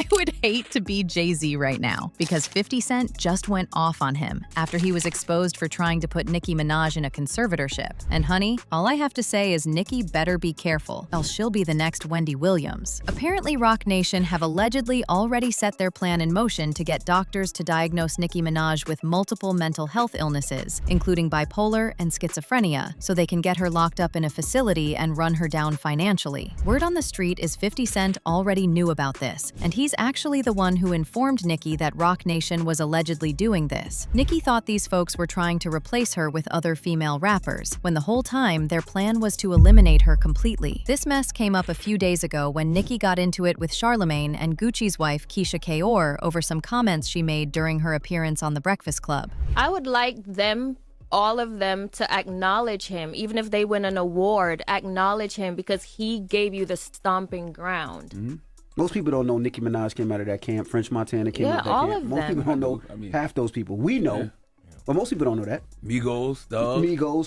I would hate to be Jay-Z right now because 50 Cent just went off on him after he was exposed for trying to put Nicki Minaj in a conservatorship. And honey, all I have to say is Nicki better be careful, else she'll be the next Wendy Williams. Apparently, Roc Nation have allegedly already set their plan in motion to get doctors to diagnose Nicki Minaj with multiple mental health illnesses, including bipolar and schizophrenia, so they can get her locked up in a facility and run her down financially. Word on the street is 50 Cent already knew about this, and he's actually the one who informed Nicki that Roc Nation was allegedly doing this. Nicki thought these folks were trying to replace her with other female rappers, when the whole time their plan was to eliminate her completely. This mess came up a few days ago when Nicki got into it with Charlemagne and Gucci's wife Keisha Kaur over some comments she made during her appearance on The Breakfast Club. I would like all of them to acknowledge him, even if they win an award, acknowledge him because he gave you the stomping ground. Mm-hmm. Most people don't know Nicki Minaj came out of that camp. French Montana came out of that all camp. of Most them. people don't know half those people. We know. But most people don't know that. Migos,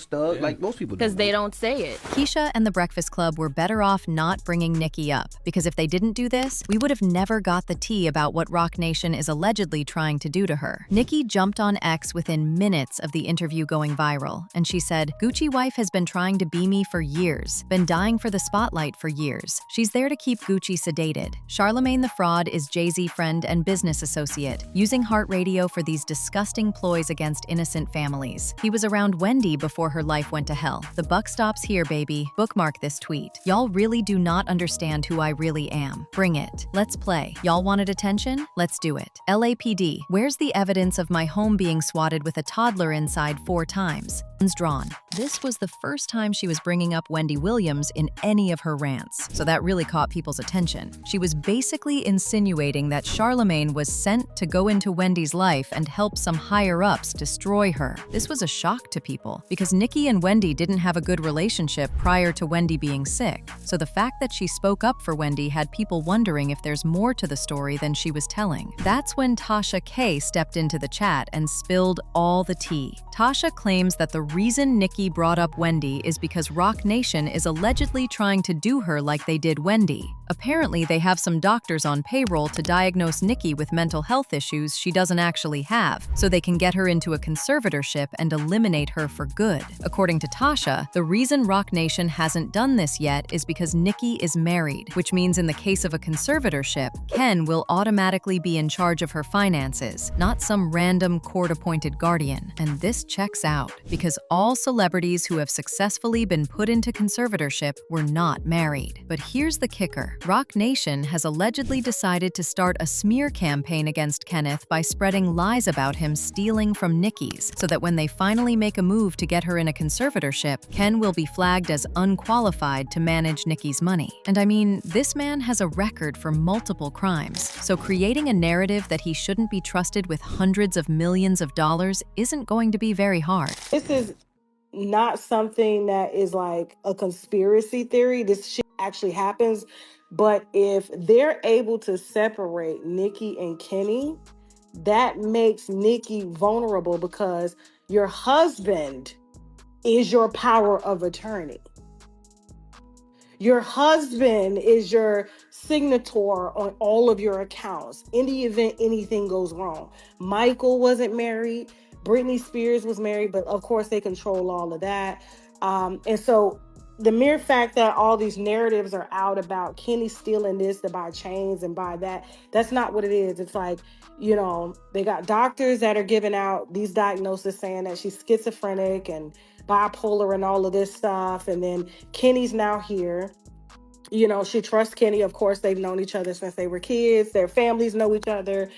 Thug. Like most people don't. Because they don't say it. Keisha and The Breakfast Club were better off not bringing Nicki up, because if they didn't do this, we would have never got the tea about what Roc Nation is allegedly trying to do to her. Nicki jumped on X within minutes of the interview going viral, and she said, "Gucci wife has been trying to be me for years, been dying for the spotlight for years. She's there to keep Gucci sedated. Charlemagne the Fraud is Jay-Z friend and business associate, using heart radio for these disgusting ploys against innocent families. He was around Wendy before her life went to hell. The buck stops here, baby. Bookmark this tweet. Y'all really do not understand who I really am. Bring it. Let's play. Y'all wanted attention? Let's do it. LAPD, where's the evidence of my home being swatted with a toddler inside 4 times? Drawn. This was the first time she was bringing up Wendy Williams in any of her rants, so that really caught people's attention. She was basically insinuating that Charlemagne was sent to go into Wendy's life and help some higher-ups destroy her. This was a shock to people, because Nicki and Wendy didn't have a good relationship prior to Wendy being sick, so the fact that she spoke up for Wendy had people wondering if there's more to the story than she was telling. That's when Tasha K stepped into the chat and spilled all the tea. Tasha claims that the reason Nicki brought up Wendy is because Roc Nation is allegedly trying to do her like they did Wendy. Apparently, they have some doctors on payroll to diagnose Nicki with mental health issues she doesn't actually have, so they can get her into a conservatorship and eliminate her for good. According to Tasha, the reason Roc Nation hasn't done this yet is because Nicki is married, which means in the case of a conservatorship, Ken will automatically be in charge of her finances, not some random court-appointed guardian. And this checks out, because all celebrities who have successfully been put into conservatorship were not married. But here's the kicker. Roc Nation has allegedly decided to start a smear campaign against Kenneth by spreading lies about him stealing from Nicki's, so that when they finally make a move to get her in a conservatorship, Ken will be flagged as unqualified to manage Nicki's money. And I mean, this man has a record for multiple crimes, so creating a narrative that he shouldn't be trusted with hundreds of millions of dollars isn't going to be very hard. This is not something that is like a conspiracy theory. This shit actually happens. But if they're able to separate Nicki and Kenny, that makes Nicki vulnerable, because your husband is your power of attorney. Your husband is your signator on all of your accounts in the event anything goes wrong. Michael wasn't married. Britney Spears was married, but of course they control all of that. And so the mere fact that all these narratives are out about Kenny stealing this to buy chains and buy that, that's not what it is. It's like, you know, they got doctors that are giving out these diagnoses saying that she's schizophrenic and bipolar and all of this stuff. And then Kenny's now here. You know, she trusts Kenny. Of course, they've known each other since they were kids. Their families know each other.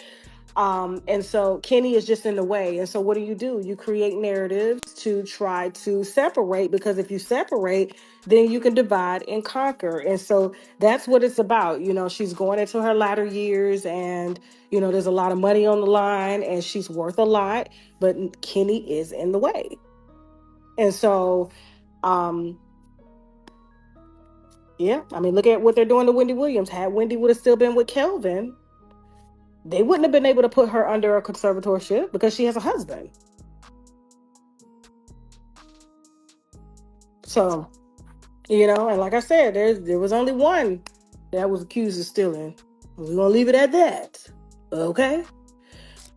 And so Kenny is just in the way. And so what do? You create narratives to try to separate, because if you separate, then you can divide and conquer. And so that's what it's about. You know, she's going into her latter years and, you know, there's a lot of money on the line and she's worth a lot, but Kenny is in the way. And so, yeah, I mean, look at what they're doing to Wendy Williams. Had Wendy would have still been with Kelvin, they wouldn't have been able to put her under a conservatorship because she has a husband. So, you know, and like I said, there was only one that was accused of stealing. We're gonna leave it at that. Okay?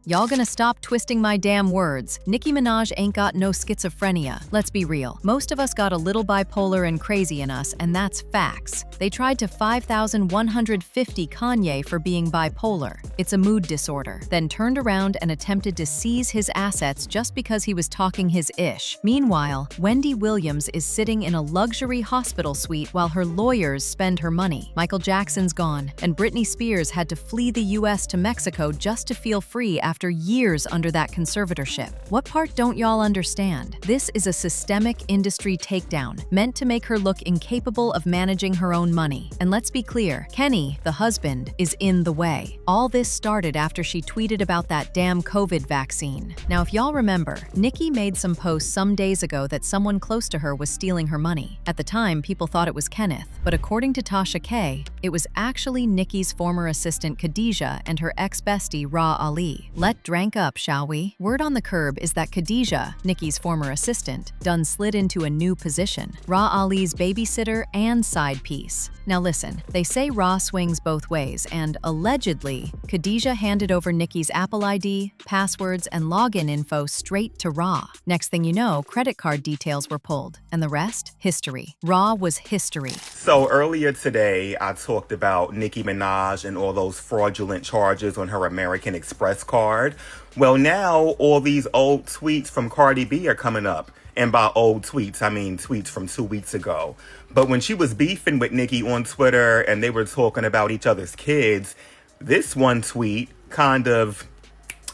Y'all gonna stop twisting my damn words. Nicki Minaj ain't got no schizophrenia. Let's be real. Most of us got a little bipolar and crazy in us, and that's facts. They tried to 5,150 Kanye for being bipolar. It's a mood disorder. Then turned around and attempted to seize his assets just because he was talking his ish. Meanwhile, Wendy Williams is sitting in a luxury hospital suite while her lawyers spend her money. Michael Jackson's gone, and Britney Spears had to flee the US to Mexico just to feel free after years under that conservatorship. What part don't y'all understand? This is a systemic industry takedown, meant to make her look incapable of managing her own money. And let's be clear, Kenny, the husband, is in the way. All this started after she tweeted about that damn COVID vaccine. Now, if y'all remember, Nicki made some posts some days ago that someone close to her was stealing her money. At the time, people thought it was Kenneth, but according to Tasha K, it was actually Nicki's former assistant Khadijah and her ex-bestie Ra Ali. Let drank up, shall we? Word on the curb is that Khadijah, Nicki's former assistant, done slid into a new position, Ra Ali's babysitter and side piece. Now listen, they say Ra swings both ways, and allegedly, Khadijah handed over Nicki's Apple ID, passwords, and login info straight to Ra. Next thing you know, credit card details were pulled, and the rest? History. Ra was history. So earlier today, I talked about Nicki Minaj and all those fraudulent charges on her American Express card. Well, now all these old tweets from Cardi B are coming up. And by old tweets, I mean tweets from 2 weeks ago. But when she was beefing with Nicki on Twitter and they were talking about each other's kids, this one tweet kind of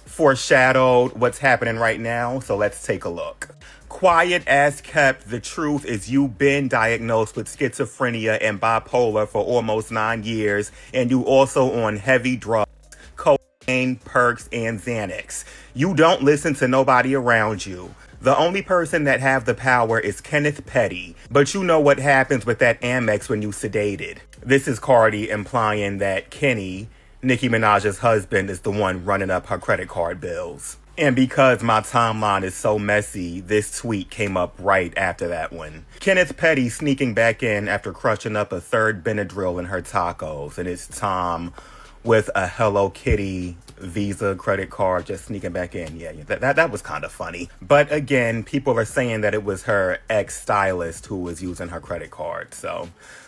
foreshadowed what's happening right now. So let's take a look. Quiet as kept, the truth is you've been diagnosed with schizophrenia and bipolar for almost 9 years, and you also on heavy drugs, cocaine, perks, and Xanax. You don't listen to nobody around you. The only person that have the power is Kenneth Petty, but you know what happens with that Amex when you sedated. This is Cardi implying that Kenny, Nicki Minaj's husband, is the one running up her credit card bills. And because my timeline is so messy, this tweet came up right after that one. Kenneth Petty sneaking back in after crushing up a third Benadryl in her tacos, and it's Tom with a Hello Kitty Visa credit card just sneaking back in. Yeah, that was kind of funny. But again, people are saying that it was her ex-stylist who was using her credit card, so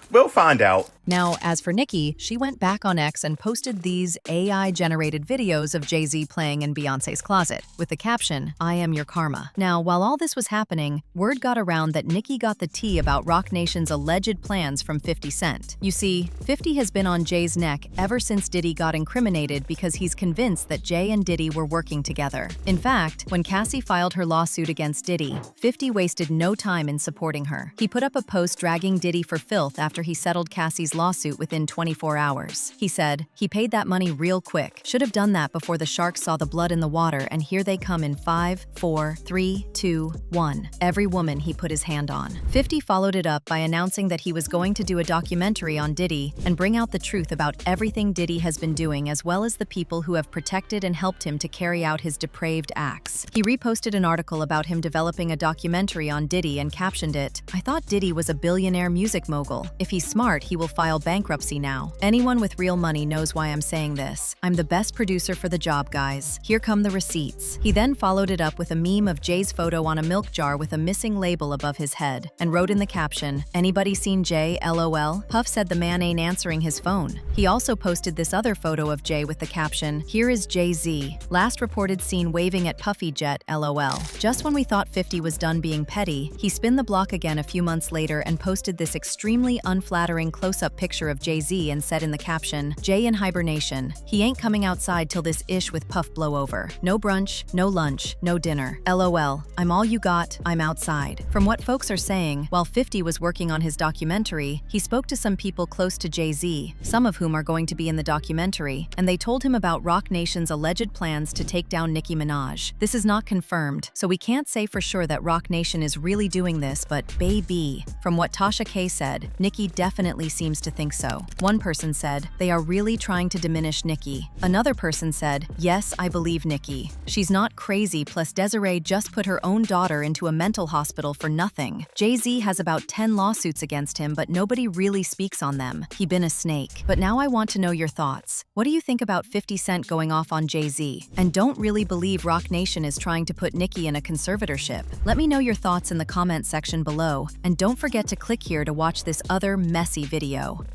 we'll find out. Now, as for Nicki, she went back on X and posted these AI-generated videos of Jay-Z playing in Beyoncé's closet, with the caption, "I am your karma." Now, while all this was happening, word got around that Nicki got the tea about Roc Nation's alleged plans from 50 Cent. You see, 50 has been on Jay's neck ever since Diddy got incriminated because he's convinced that Jay and Diddy were working together. In fact, when Cassie filed her lawsuit against Diddy, 50 wasted no time in supporting her. He put up a post dragging Diddy for filth after he settled Cassie's lawsuit within 24 hours. He said, "He paid that money real quick. Should have done that before the sharks saw the blood in the water, and here they come in 5, 4, 3, 2, 1. Every woman he put his hand on." 50 followed it up by announcing that he was going to do a documentary on Diddy and bring out the truth about everything Diddy has been doing, as well as the people who have protected and helped him to carry out his depraved acts. He reposted an article about him developing a documentary on Diddy and captioned it, "I thought Diddy was a billionaire music mogul. If he's smart, he will file bankruptcy now. Anyone with real money knows why I'm saying this. I'm the best producer for the job, guys. Here come the receipts." He then followed it up with a meme of Jay's photo on a milk jar with a missing label above his head, and wrote in the caption, "Anybody seen Jay, LOL?" Puff said the man ain't answering his phone. He also posted this other photo of Jay with the caption, "Here is Jay-Z. Last reported seen waving at Puffy Jet, LOL." Just when we thought 50 was done being petty, he spun the block again a few months later and posted this extremely unflattering close-up picture of Jay-Z and said in the caption, "Jay in hibernation. He ain't coming outside till this ish with Puff blow over. No brunch, no lunch, no dinner. LOL. I'm all you got, I'm outside." From what folks are saying, while 50 was working on his documentary, he spoke to some people close to Jay-Z, some of whom are going to be in the documentary, and they told him about Roc Nation's alleged plans to take down Nicki Minaj. This is not confirmed, so we can't say for sure that Roc Nation is really doing this, but baby. From what Tasha K said, Nicki Nicki definitely seems to think so. One person said, "They are really trying to diminish Nicki." Another person said, "Yes, I believe Nicki. She's not crazy, plus Desiree just put her own daughter into a mental hospital for nothing." Jay-Z has about 10 lawsuits against him, but nobody really speaks on them. He been a snake. But now I want to know your thoughts. What do you think about 50 Cent going off on Jay-Z? And don't really believe Roc Nation is trying to put Nicki in a conservatorship? Let me know your thoughts in the comment section below, and don't forget to click here to watch this other messy video.